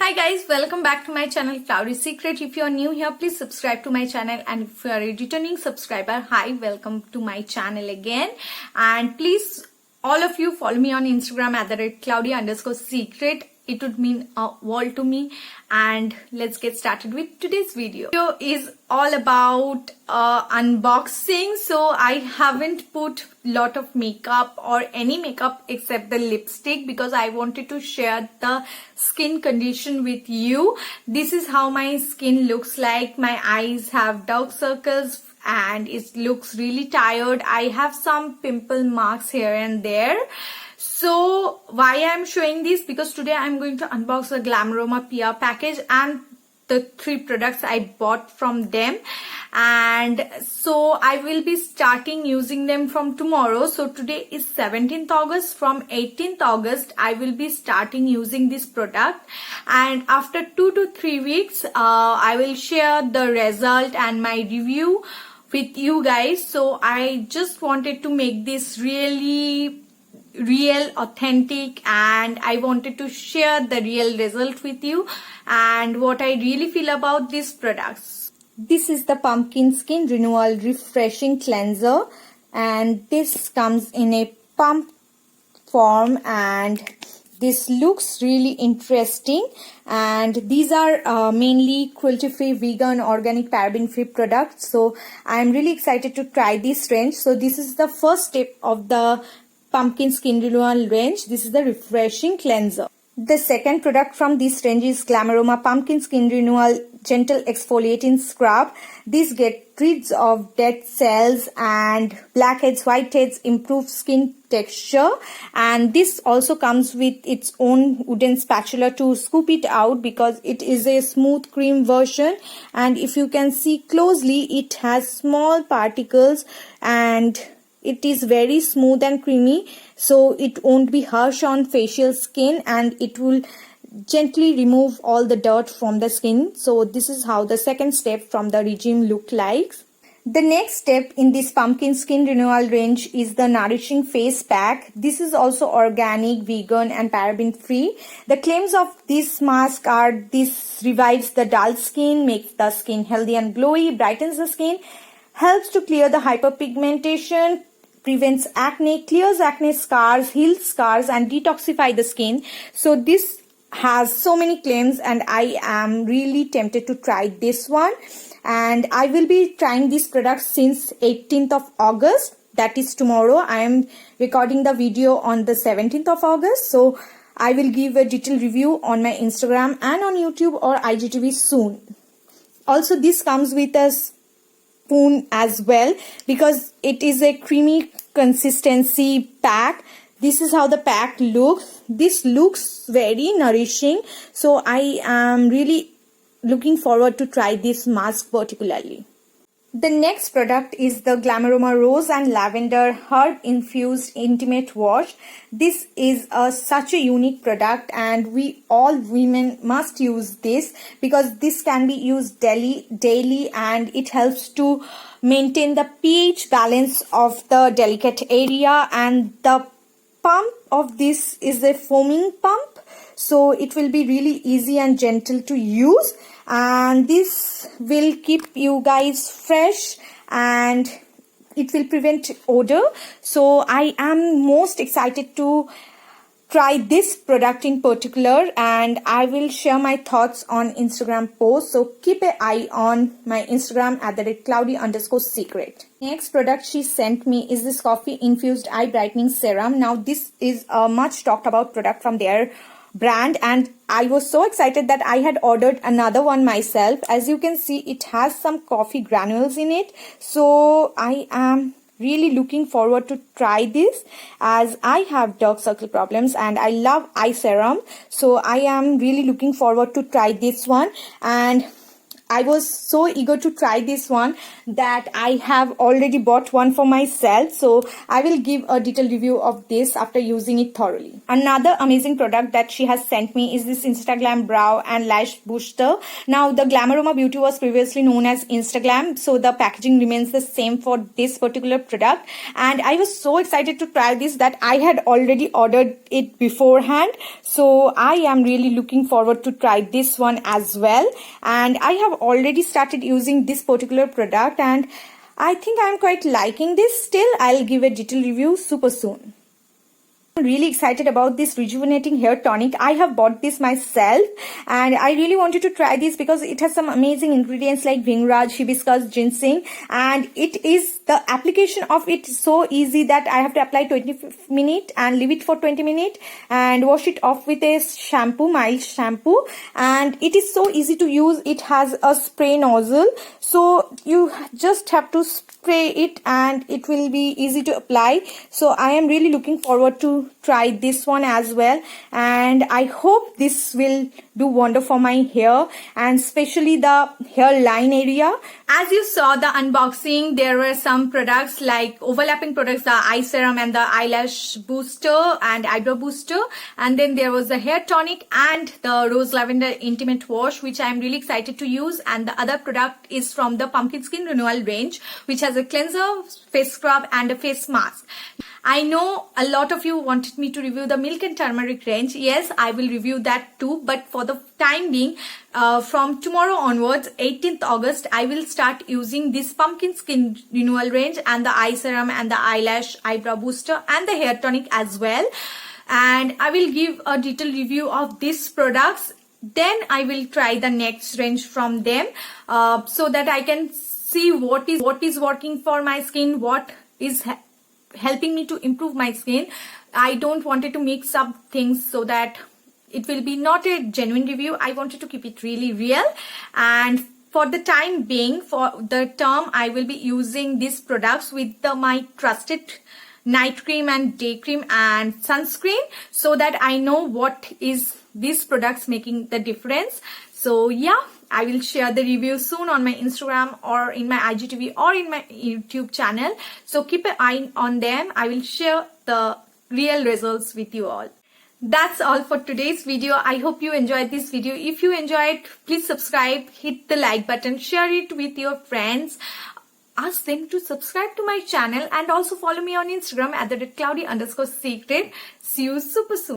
Hi guys, welcome back to my channel Cloudy Secret. If you are new here, please subscribe to my channel, and if you are a returning subscriber, hi, welcome to my channel again. And please, all of you, follow me on Instagram at @cloudy_secret. It would mean a world to me. And let's get started with today's video. Video is all about unboxing. So I haven't put lot of makeup or any makeup except the lipstick because I wanted to share the skin condition with you. This is how my skin looks like. My eyes have dark circles and it looks really tired. I have some pimple marks here and there. So why I'm showing this, because today I'm going to unbox the Glamaroma PR package and the 3 products I bought from them, and so I will be starting using them from tomorrow. So today is 17th August. From 18th August I will be starting using this product, and after 2 to 3 weeks I will share the result and my review with you guys. So I just wanted to make this really real, authentic, and I wanted to share the real result with you and what I really feel about these products. This is the Pumpkin Skin Renewal Refreshing Cleanser, and this comes in a pump form, and this looks really interesting. And these are mainly cruelty-free, vegan, organic, paraben-free products. So I'm really excited to try this range. So this is the first step of the Pumpkin Skin Renewal range. This is the refreshing cleanser. The second product from this range is Glamaroma Pumpkin Skin Renewal Gentle Exfoliating Scrub. This gets rid of dead cells and blackheads, whiteheads, improve skin texture, and this also comes with its own wooden spatula to scoop it out because it is a smooth cream version, and if you can see closely, it has small particles and it is very smooth and creamy, so it won't be harsh on facial skin and it will gently remove all the dirt from the skin. So this is how the second step from the regime look like. The next step in this Pumpkin Skin Renewal range is the Nourishing Face Pack. This is also organic, vegan and paraben free. The claims of this mask are this revives the dull skin, makes the skin healthy and glowy, brightens the skin, helps to clear the hyperpigmentation, prevents acne, clears acne scars, heals scars and detoxify the skin. So this has so many claims and I am really tempted to try this one, and I will be trying this product since 18th of August, that is tomorrow. I am recording the video on the 17th of August, so I will give a detailed review on my Instagram and on YouTube or IGTV soon. Also, this comes with a spoon as well because it is a creamy consistency pack. This is how the pack looks. This looks very nourishing, so I am really looking forward to try this mask particularly. The next product is the Glamaroma Rose and Lavender Herb Infused Intimate Wash. This is such a unique product, and we all women must use this because this can be used daily and it helps to maintain the pH balance of the delicate area, and the pump of this is a foaming pump, so it will be really easy and gentle to use, and this will keep you guys fresh and it will prevent odor. So I am most excited to try this product in particular, and I will share my thoughts on Instagram post, so keep an eye on my Instagram at @cloudy_secret. Next product she sent me is this Coffee Infused Eye Brightening Serum. Now this is a much talked about product from their brand, and I was so excited that I had ordered another one myself. As you can see, it has some coffee granules in it, so I am really looking forward to try this as I have dark circle problems and I love eye serum. So I am really looking forward to try this one, and I was so eager to try this one that I have already bought one for myself. So I will give a detailed review of this after using it thoroughly. Another amazing product that she has sent me is this Instagram Brow and Lash Booster. Now the Glamaroma Beauty was previously known as Instagram, so the packaging remains the same for this particular product. And I was so excited to try this that I had already ordered it beforehand. So I am really looking forward to try this one as well. And I have already started using this particular product and I think I'm quite liking this. Still, I'll give a detailed review super soon. I'm really excited about this rejuvenating hair tonic. I have bought this myself and I really wanted to try this because it has some amazing ingredients like vingraj, hibiscus, ginseng, and it is the application of it so easy that I have to apply 20 minutes and leave it for 20 minutes and wash it off with a shampoo, mild shampoo, and it is so easy to use. It has a spray nozzle, so you just have to spray it and it will be easy to apply. So I am really looking forward to try this one as well, and I hope this will do wonder for my hair and especially the hairline area. As you saw the unboxing, there were some products like overlapping products, the eye serum and the eyelash booster and eyebrow booster, and then there was the hair tonic and the rose lavender intimate wash, which I am really excited to use. And the other product is from the Pumpkin Skin Renewal range, which has a cleanser, face scrub and a face mask. I know a lot of you wanted me to review the milk and turmeric range. Yes, I will review that too, but for the time being, from tomorrow onwards, 18th August, I will start using this Pumpkin Skin Renewal range and the eye serum and the eyelash eyebrow booster and the hair tonic as well. And I will give a detailed review of these products. Then I will try the next range from them so that I can see what is working for my skin, what is helping me to improve my skin. I don't wanted to mix up things so that it will be not a genuine review. I wanted to keep it really real, and for the time being, for the term, I will be using these products with my trusted night cream and day cream and sunscreen, so that I know what is these products making the difference. So yeah, I will share the review soon on my Instagram or in my IGTV or in my YouTube channel. So keep an eye on them. I will share the real results with you all. That's all for today's video. I hope you enjoyed this video. If you enjoyed, please subscribe, hit the like button, share it with your friends. Ask them to subscribe to my channel and also follow me on Instagram at @cloudy_secret. See you super soon.